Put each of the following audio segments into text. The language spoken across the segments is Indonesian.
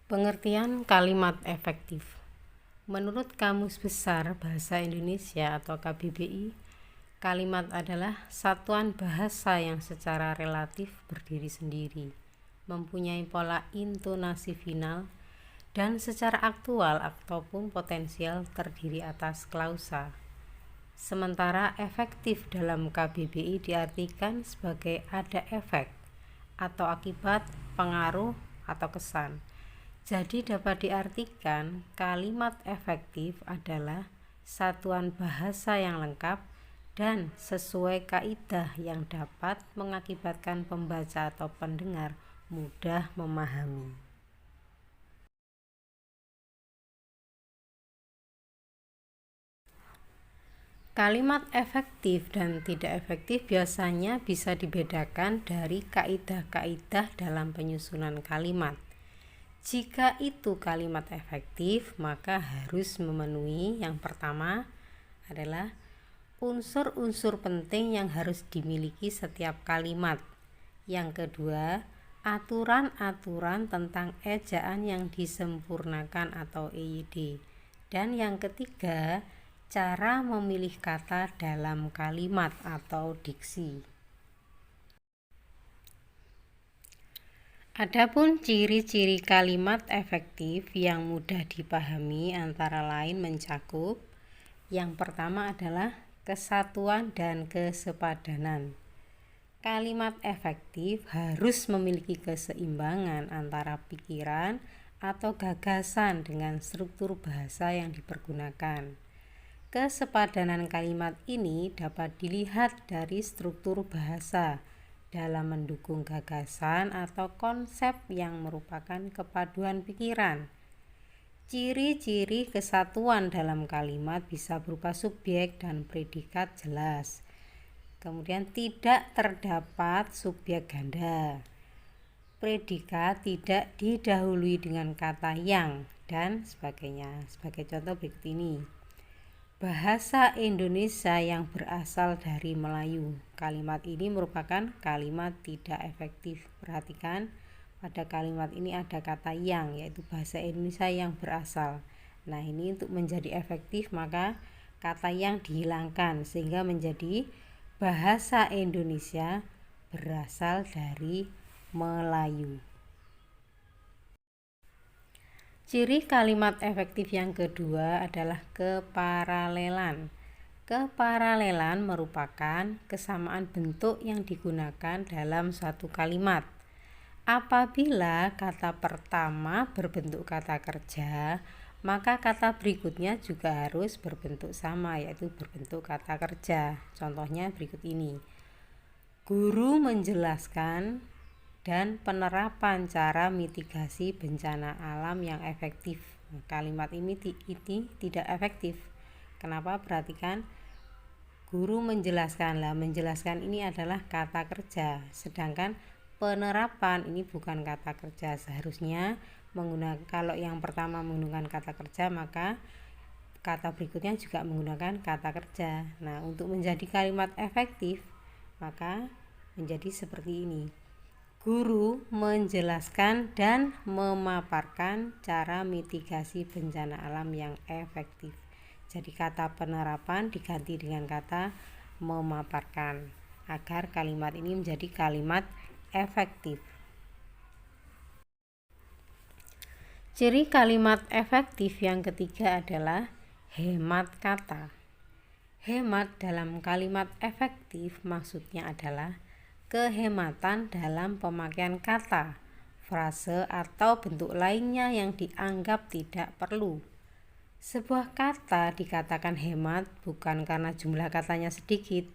Pengertian kalimat efektif. Menurut Kamus Besar Bahasa Indonesia atau KBBI, kalimat adalah satuan bahasa yang secara relatif berdiri sendiri, mempunyai pola intonasi final, dan secara aktual ataupun potensial terdiri atas klausa. Sementara efektif dalam KBBI diartikan sebagai ada efek atau akibat, pengaruh, atau kesan. Jadi dapat diartikan kalimat efektif adalah satuan bahasa yang lengkap dan sesuai kaidah yang dapat mengakibatkan pembaca atau pendengar mudah memahami. Kalimat efektif dan tidak efektif biasanya bisa dibedakan dari kaidah-kaidah dalam penyusunan kalimat. Jika itu kalimat efektif, maka harus memenuhi yang pertama adalah unsur-unsur penting yang harus dimiliki setiap kalimat. Yang kedua, aturan-aturan tentang ejaan yang disempurnakan atau EYD. Dan yang ketiga, cara memilih kata dalam kalimat atau diksi. Adapun ciri-ciri kalimat efektif yang mudah dipahami antara lain mencakup yang pertama adalah kesatuan dan kesepadanan. Kalimat efektif harus memiliki keseimbangan antara pikiran atau gagasan dengan struktur bahasa yang dipergunakan. Kesepadanan kalimat ini dapat dilihat dari struktur bahasa dalam mendukung gagasan atau konsep yang merupakan kepaduan pikiran. Ciri-ciri kesatuan dalam kalimat bisa berupa subjek dan predikat jelas. Kemudian tidak terdapat subjek ganda. Predikat tidak didahului dengan kata yang dan sebagainya. Sebagai contoh berikut ini. Bahasa Indonesia yang berasal dari Melayu. Kalimat ini merupakan kalimat tidak efektif. Perhatikan, pada kalimat ini ada kata yang, yaitu bahasa Indonesia yang berasal. Nah, ini untuk menjadi efektif maka kata yang dihilangkan sehingga menjadi bahasa Indonesia berasal dari Melayu. Ciri kalimat efektif yang kedua adalah keparalelan. Keparalelan merupakan kesamaan bentuk yang digunakan dalam suatu kalimat. Apabila kata pertama berbentuk kata kerja, maka kata berikutnya juga harus berbentuk sama, yaitu berbentuk kata kerja. Contohnya berikut ini. Guru menjelaskan dan penerapan cara mitigasi bencana alam yang efektif. Kalimat ini tidak efektif. Kenapa? Perhatikan, guru menjelaskan. Menjelaskan ini adalah kata kerja, sedangkan penerapan ini bukan kata kerja. Seharusnya kalau yang pertama menggunakan kata kerja, maka kata berikutnya juga menggunakan kata kerja. Nah, untuk menjadi kalimat efektif, maka menjadi seperti ini. Guru menjelaskan dan memaparkan cara mitigasi bencana alam yang efektif. Jadi kata penerapan diganti dengan kata memaparkan agar kalimat ini menjadi kalimat efektif. Ciri kalimat efektif yang ketiga adalah hemat kata. Hemat dalam kalimat efektif maksudnya adalah kehematan dalam pemakaian kata, frase, atau bentuk lainnya yang dianggap tidak perlu. Sebuah kata dikatakan hemat bukan karena jumlah katanya sedikit,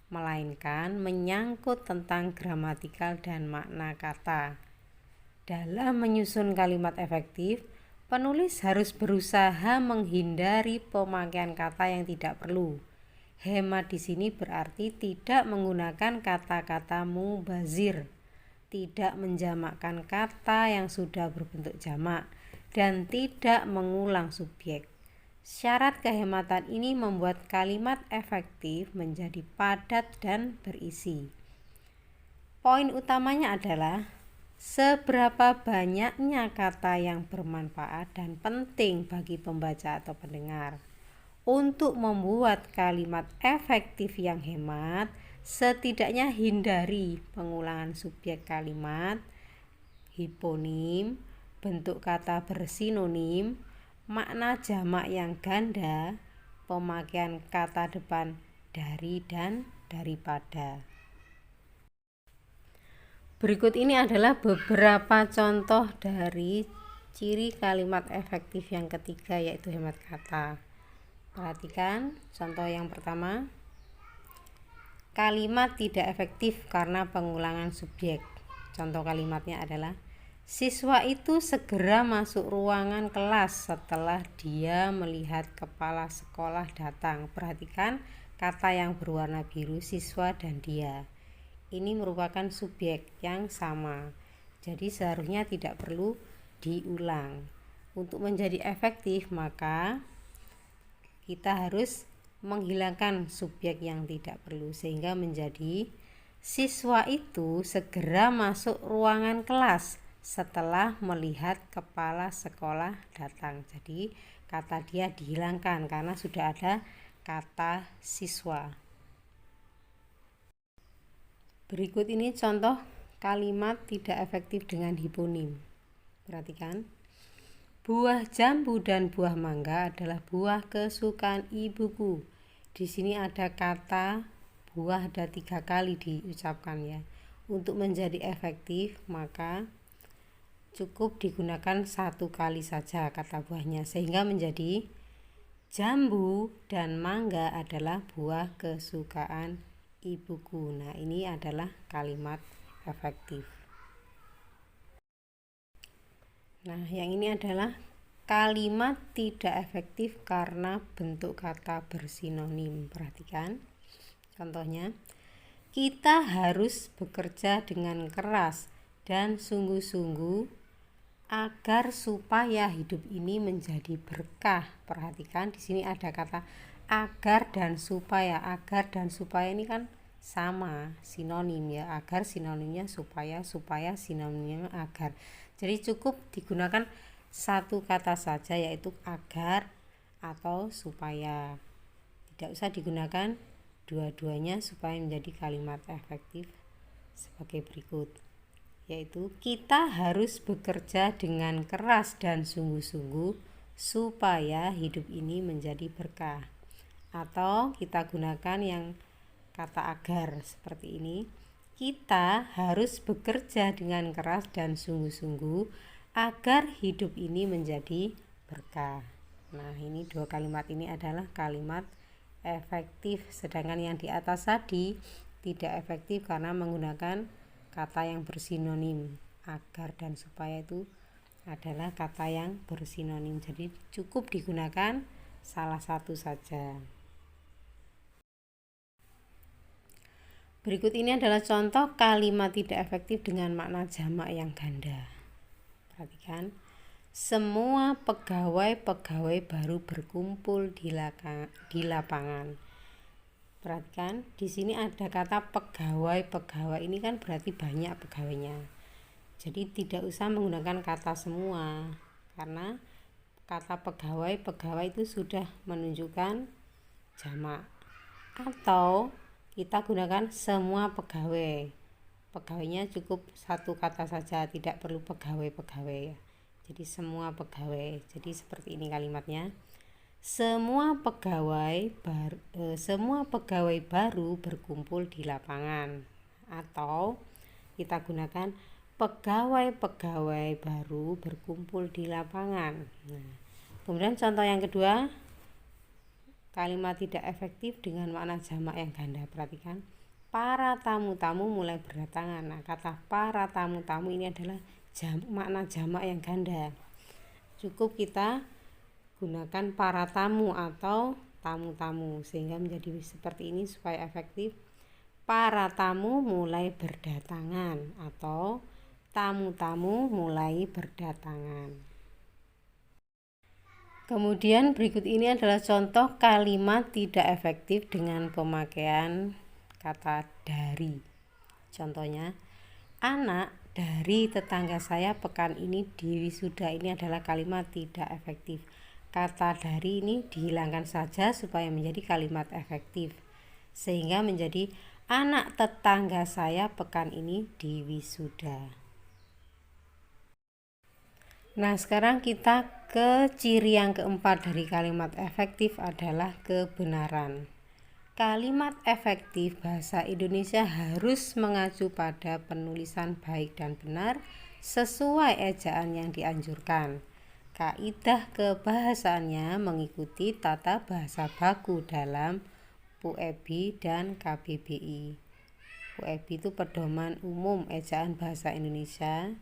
melainkan menyangkut tentang gramatikal dan makna kata. Dalam menyusun kalimat efektif, penulis harus berusaha menghindari pemakaian kata yang tidak perlu. Hemat di sini berarti tidak menggunakan kata-kata mubazir, tidak menjamakkan kata yang sudah berbentuk jamak, dan tidak mengulang subjek. Syarat kehematan ini membuat kalimat efektif menjadi padat dan berisi. Poin utamanya adalah Seberapa banyaknya kata yang bermanfaat dan penting bagi pembaca atau pendengar. Untuk membuat kalimat efektif yang hemat, setidaknya hindari pengulangan subjek kalimat, hiponim, bentuk kata bersinonim, makna jamak yang ganda, pemakaian kata depan dari dan daripada. Berikut ini adalah beberapa contoh dari ciri kalimat efektif yang ketiga, yaitu hemat kata. Perhatikan contoh yang pertama. Kalimat tidak efektif karena pengulangan subjek. Contoh kalimatnya adalah, siswa itu segera masuk ruangan kelas setelah dia melihat kepala sekolah datang. Perhatikan kata yang berwarna biru, siswa dan dia. Ini merupakan subjek yang sama. Jadi seharusnya tidak perlu diulang. Untuk menjadi efektif maka kita harus menghilangkan subjek yang tidak perlu sehingga menjadi siswa itu segera masuk ruangan kelas setelah melihat kepala sekolah datang. Jadi kata dia dihilangkan karena sudah ada kata siswa. Berikut ini contoh kalimat tidak efektif dengan hiponim. Perhatikan. Buah jambu dan buah mangga adalah buah kesukaan ibuku. Di sini ada kata buah, ada 3 kali diucapkan ya. Untuk menjadi efektif maka cukup digunakan 1 kali saja kata buahnya sehingga menjadi jambu dan mangga adalah buah kesukaan ibuku. Nah, ini adalah kalimat efektif. Nah, yang ini adalah kalimat tidak efektif karena bentuk kata bersinonim. Perhatikan contohnya. Kita harus bekerja dengan keras dan sungguh-sungguh agar supaya hidup ini menjadi berkah. Perhatikan di sini ada kata agar dan supaya. Agar dan supaya ini kan sama, sinonim ya. Agar sinonimnya supaya, supaya sinonimnya agar. Jadi cukup digunakan 1 kata saja, yaitu agar atau supaya. Tidak usah digunakan dua-duanya supaya menjadi kalimat efektif sebagai berikut, yaitu kita harus bekerja dengan keras dan sungguh-sungguh supaya hidup ini menjadi berkah. Atau kita gunakan yang kata agar seperti ini. Kita harus bekerja dengan keras dan sungguh-sungguh agar hidup ini menjadi berkah. Nah, ini 2 kalimat ini adalah kalimat efektif, sedangkan yang di atas tadi tidak efektif karena menggunakan kata yang bersinonim. Agar dan supaya itu adalah kata yang bersinonim, jadi cukup digunakan salah satu saja. Berikut ini adalah contoh kalimat tidak efektif dengan makna jamak yang ganda. Perhatikan. Semua pegawai-pegawai baru berkumpul di lapangan. Perhatikan, di sini ada kata pegawai-pegawai, ini kan berarti banyak pegawainya. Jadi tidak usah menggunakan kata semua karena kata pegawai itu sudah menunjukkan jamak. Atau kita gunakan semua pegawai. Pegawainya cukup 1 kata saja, tidak perlu pegawai-pegawai ya. Jadi semua pegawai. Jadi seperti ini kalimatnya. Semua pegawai baru berkumpul di lapangan. Atau kita gunakan pegawai-pegawai baru berkumpul di lapangan. Nah, kemudian contoh yang kedua, kalimat tidak efektif dengan makna jamak yang ganda. Perhatikan. Para tamu-tamu mulai berdatangan. Nah, kata para tamu-tamu ini adalah makna jamak yang ganda. Cukup kita gunakan para tamu atau tamu-tamu sehingga menjadi seperti ini supaya efektif. Para tamu mulai berdatangan atau tamu-tamu mulai berdatangan. Kemudian berikut ini adalah contoh kalimat tidak efektif dengan pemakaian kata dari. Contohnya, anak dari tetangga saya pekan ini di wisuda, ini adalah kalimat tidak efektif. Kata dari ini dihilangkan saja supaya menjadi kalimat efektif, sehingga menjadi anak tetangga saya pekan ini di wisuda. Nah, sekarang kita ke ciri yang keempat dari kalimat efektif adalah kebenaran. Kalimat efektif bahasa Indonesia harus mengacu pada penulisan baik dan benar sesuai ejaan yang dianjurkan. Kaidah kebahasaannya mengikuti tata bahasa baku dalam PUEB dan KBBI. PUEB itu pedoman umum ejaan bahasa Indonesia,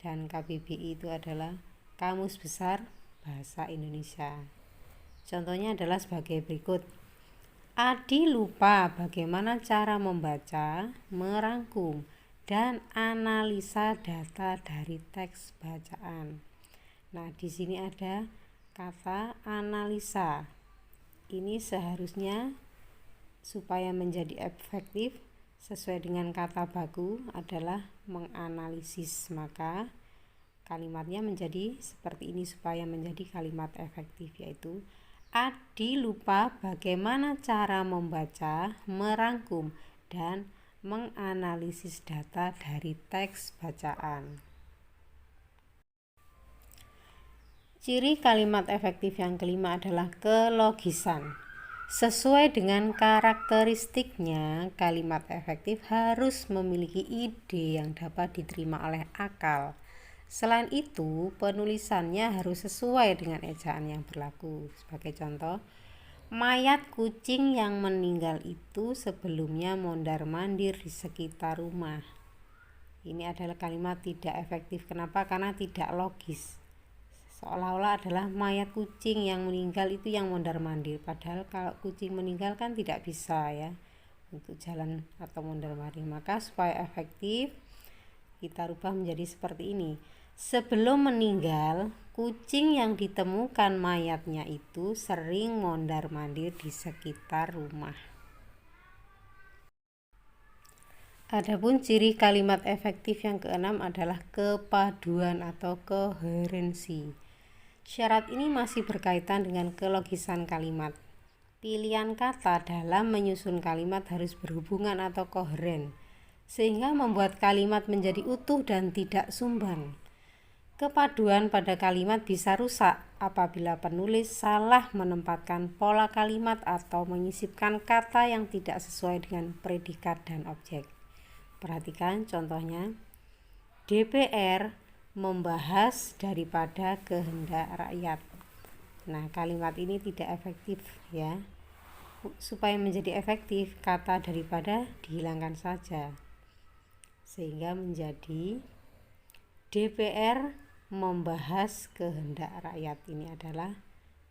dan KBBI itu adalah Kamus Besar Bahasa Indonesia. Contohnya adalah sebagai berikut. Adi lupa bagaimana cara membaca, merangkum, dan analisa data dari teks bacaan. Nah, di sini ada kata analisa. Ini seharusnya supaya menjadi efektif sesuai dengan kata baku adalah menganalisis. Maka kalimatnya menjadi seperti ini supaya menjadi kalimat efektif, yaitu Adi lupa bagaimana cara membaca, merangkum, dan menganalisis data dari teks bacaan. Ciri kalimat efektif yang kelima adalah kelogisan. Sesuai dengan karakteristiknya, kalimat efektif harus memiliki ide yang dapat diterima oleh akal. Selain itu, penulisannya harus sesuai dengan ejaan yang berlaku. Sebagai contoh, mayat kucing yang meninggal itu sebelumnya mondar-mandir di sekitar rumah. Ini adalah kalimat tidak efektif. Kenapa? Karena tidak logis. Seolah-olah adalah mayat kucing yang meninggal itu yang mondar-mandir. Padahal kalau kucing meninggal kan tidak bisa ya untuk jalan atau mondar-mandir. Maka supaya efektif, kita rubah menjadi seperti ini. Sebelum meninggal, kucing yang ditemukan mayatnya itu sering mondar-mandir di sekitar rumah. Adapun ciri kalimat efektif yang keenam adalah kepaduan atau koherensi. Syarat ini masih berkaitan dengan kelogisan kalimat. Pilihan kata dalam menyusun kalimat harus berhubungan atau koheren, sehingga membuat kalimat menjadi utuh dan tidak sumbang. Kepaduan pada kalimat bisa rusak apabila penulis salah menempatkan pola kalimat atau menyisipkan kata yang tidak sesuai dengan predikat dan objek. Perhatikan contohnya, DPR membahas daripada kehendak rakyat. Nah, kalimat ini tidak efektif ya. Supaya menjadi efektif, kata daripada dihilangkan saja, sehingga menjadi DPR membahas kehendak rakyat. Ini adalah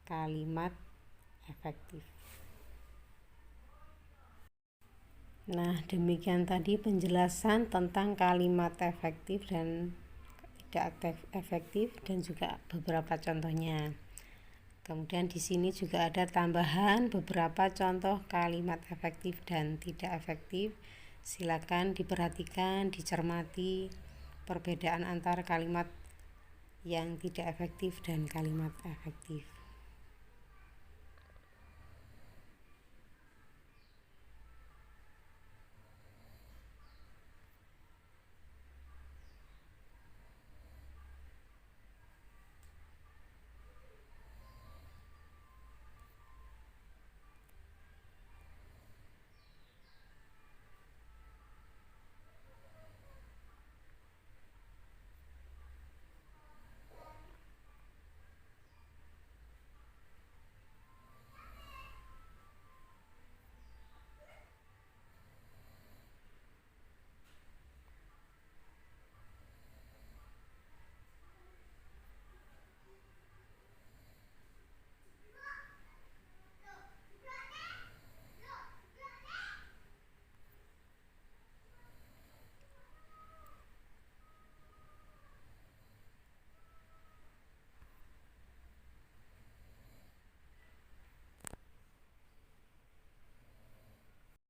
kalimat efektif. Nah, demikian tadi penjelasan tentang kalimat efektif dan tidak efektif dan juga beberapa contohnya. Kemudian di sini juga ada tambahan beberapa contoh kalimat efektif dan tidak efektif. Silakan diperhatikan, dicermati perbedaan antara kalimat yang tidak efektif dan kalimat efektif.